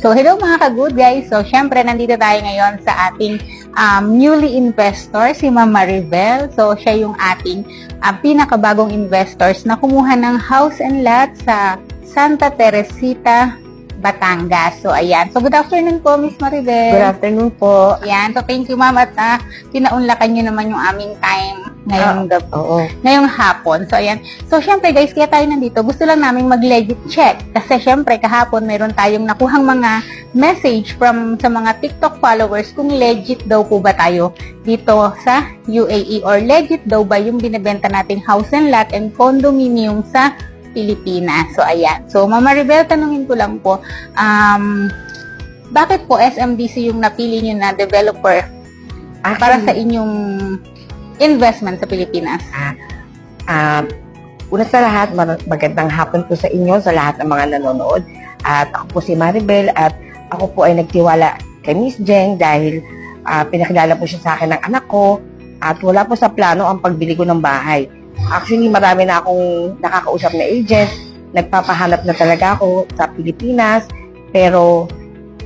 So, hello mga ka-good guys. So, syempre, nandito tayo ngayon sa ating newly investor, si Ma'am Maribel. So, siya yung ating pinakabagong investors na kumuha ng house and lot sa Santa Teresita, Batangas. So, ayan. So, good afternoon po, Miss Maribel. Good afternoon po. Ayan. So, thank you, ma'am. At pinaunlakan nyo naman yung aming time ngayong hapon. So, ayan. So, syempre, guys, kaya tayo nandito. Gusto lang namin mag-legit check. Kasi, syempre, kahapon, mayroon tayong nakuhang mga message sa mga TikTok followers kung legit daw po ba tayo dito sa UAE or legit daw ba yung binibenta nating house and lot and condominium sa Pilipinas. So, ayan. So, Mama Maribel, tanungin ko lang po, bakit po SMDC yung napili nyo na developer para sa inyong investment sa Pilipinas? Una sa lahat, magandang hapon po sa inyo, sa lahat ng mga nanonood. At ako po si Maribel at ako po ay nagtiwala kay Miss Jeng dahil pinakilala po siya sa akin ng anak ko at wala po sa plano ang pagbili ko ng bahay. Actually, marami na akong nakakausap na agent. Nagpapahanap na talaga ako sa Pilipinas. Pero,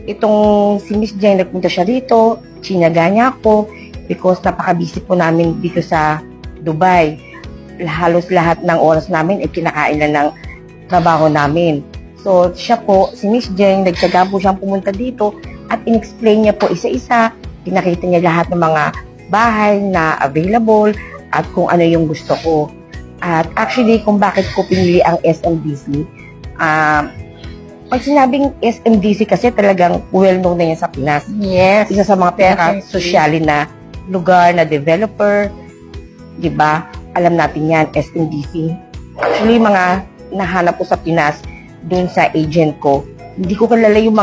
itong si Miss Jeng, nagpunta siya dito. Chinaga niya ako because napaka-busy po namin dito sa Dubai. Halos lahat ng oras namin ay kinakain na ng trabaho namin. So, siya po, si Miss Jeng, nagtsaga po siyang pumunta dito at in-explain niya po isa-isa. Pinakita niya lahat ng mga bahay na available at kung ano yung gusto ko. At actually, kung bakit ko pinili ang SMDC, pag sinabing SMDC kasi talagang well-known na yan sa Pinas. Yes. Isa sa mga pinaka-sosyalin na lugar na developer, di ba? Alam natin yan, SMDC. Actually, mga nahanap ko sa Pinas, dun sa agent ko, hindi ko kilala yung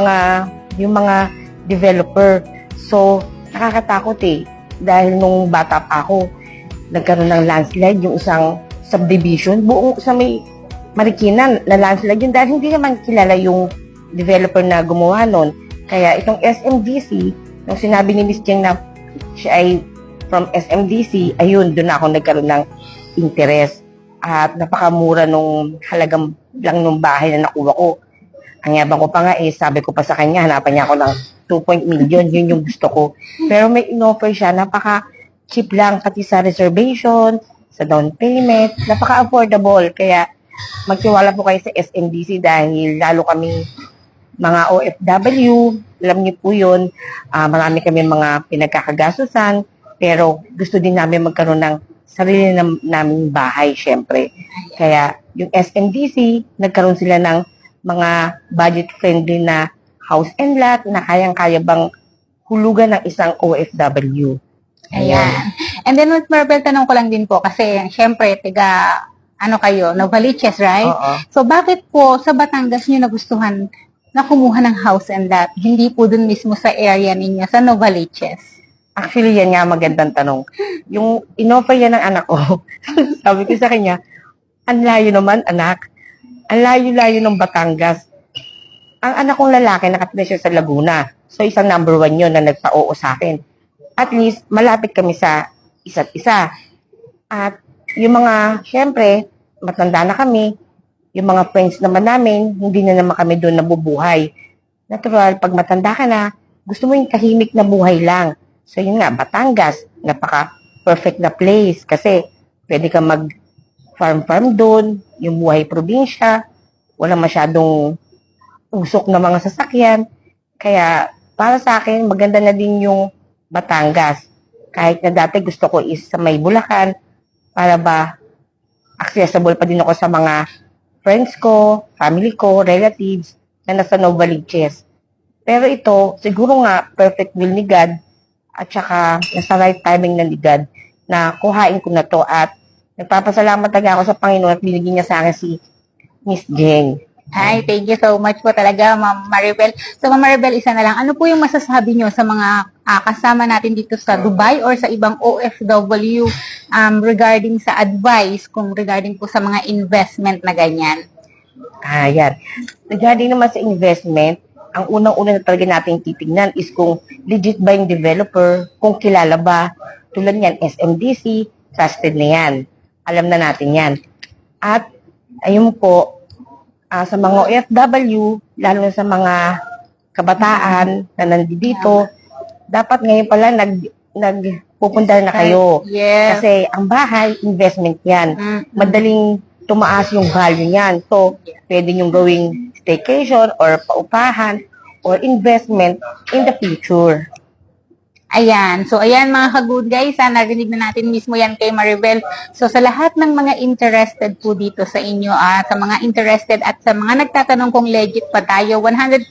mga developer. So, nakakatakot dahil nung bata pa ako, nagkaroon ng landslide, yung isang subdivision, buong sa may Marikina na landslide yun dahil hindi naman kilala yung developer na gumawa nun. Kaya itong SMDC, nung sinabi ni Miss Jeng na siya ay from SMDC, ayun, doon ako nagkaroon ng interest. At napakamura nung halagang lang nung bahay na nakuha ko. Ang yabang ko pa nga sabi ko pa sa kanya, hanapan niya ako ng 2 million, yun yung gusto ko. Pero may in-offer siya, cheap lang, pati sa reservation, sa down payment, napaka-affordable. Kaya magtiwala po kayo sa SMDC dahil lalo kami mga OFW, alam niyo po yun, marami kami mga pinagkakagasusan, pero gusto din namin magkaroon ng sarili naming bahay, syempre. Kaya yung SMDC, nagkaroon sila ng mga budget-friendly na house and lot na kayang-kaya bang hulugan ng isang OFW. Ayan. And then, Ms. Maribel, tanong ko lang din po, kasi, syempre, kayo, Novaliches, right? Oo. So, bakit po sa Batangas nyo nagustuhan na kumuha ng house and lot? Hindi po dun mismo sa area ninyo, sa Novaliches? Actually, yan nga magandang tanong. Yung in-offer yan ng anak ko, sabi ko sa kanya, ang layo naman, anak. Ang layo-layo ng Batangas. Ang anak kong lalaki, nakatira siya sa Laguna. So, isang number 1 yun na nagpa-oo sa akin. At least, malapit kami sa isa't isa. At yung mga, syempre, matanda na kami, yung mga friends naman namin, hindi na naman kami doon nabubuhay. Natural, pag matanda ka na, gusto mo yung tahimik na buhay lang. So yun nga, Batangas, napaka-perfect na place kasi pwede ka mag-farm doon, yung buhay probinsya, wala masyadong usok na mga sasakyan. Kaya para sa akin, maganda na din yung Batangas. Kahit na dati gusto ko is sa may Bulacan, para ba accessible pa din ako sa mga friends ko, family ko, relatives na nasa Novaliches. Pero ito, siguro nga, perfect will ni God at saka nasa right timing na ni God na kuhain ko na to at nagpapasalamat talaga ako sa Panginoon at binigyan niya sa akin si Miss Jeng. Hi, thank you so much po talaga, Ma'am Maribel. So, Ma'am Maribel, isa na lang. Ano po yung masasabi nyo sa mga kasama natin dito sa Dubai or sa ibang OFW regarding sa advice kung regarding po sa mga investment na ganyan? Yan. Regarding naman sa investment, ang unang-una na talaga natin titignan is kung legit ba yung developer, kung kilala ba. Tulad yan, SMDC, trusted na yan. Alam na natin yan. At, ayun po, sa mga OFW, lalo na sa mga kabataan na nandito, dapat ngayon pala nagpupunta na kayo. Yes. Kasi ang bahay, investment yan. Madaling tumaas yung value niyan. So, pwede nyo gawing staycation or paupahan or investment in the future. Ayan. So, ayan mga ka-good guys. Narinig na natin mismo yan kay Maribel. So, sa lahat ng mga interested po dito sa inyo, sa mga interested at sa mga nagtatanong kung legit pa tayo, 100%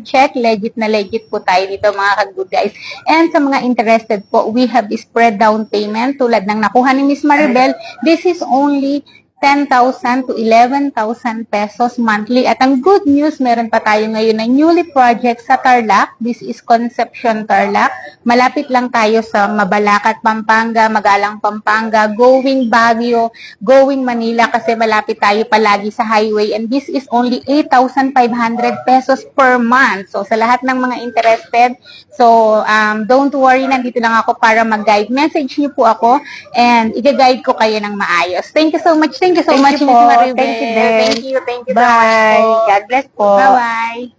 check, legit na legit po tayo dito mga ka-good guys. And sa mga interested po, we have spread down payment tulad ng nakuha ni Miss Maribel. This is only 10,000 to 11,000 pesos monthly. At ang good news, meron pa tayo ngayon na newly project sa Tarlac. This is Concepcion Tarlac. Malapit lang tayo sa Mabalacat, Pampanga, Magalang, Pampanga, going Baguio, going Manila kasi malapit tayo palagi sa highway. And this is only 8,500 pesos per month. So, sa lahat ng mga interested, so, don't worry, nandito lang ako para mag-guide. Message niyo po ako and i-guide ko kayo ng maayos. Thank you so much. Thank you so much, Miss Maribel. Thank you din. Thank you so much Bye. po. God bless po. Bye-bye.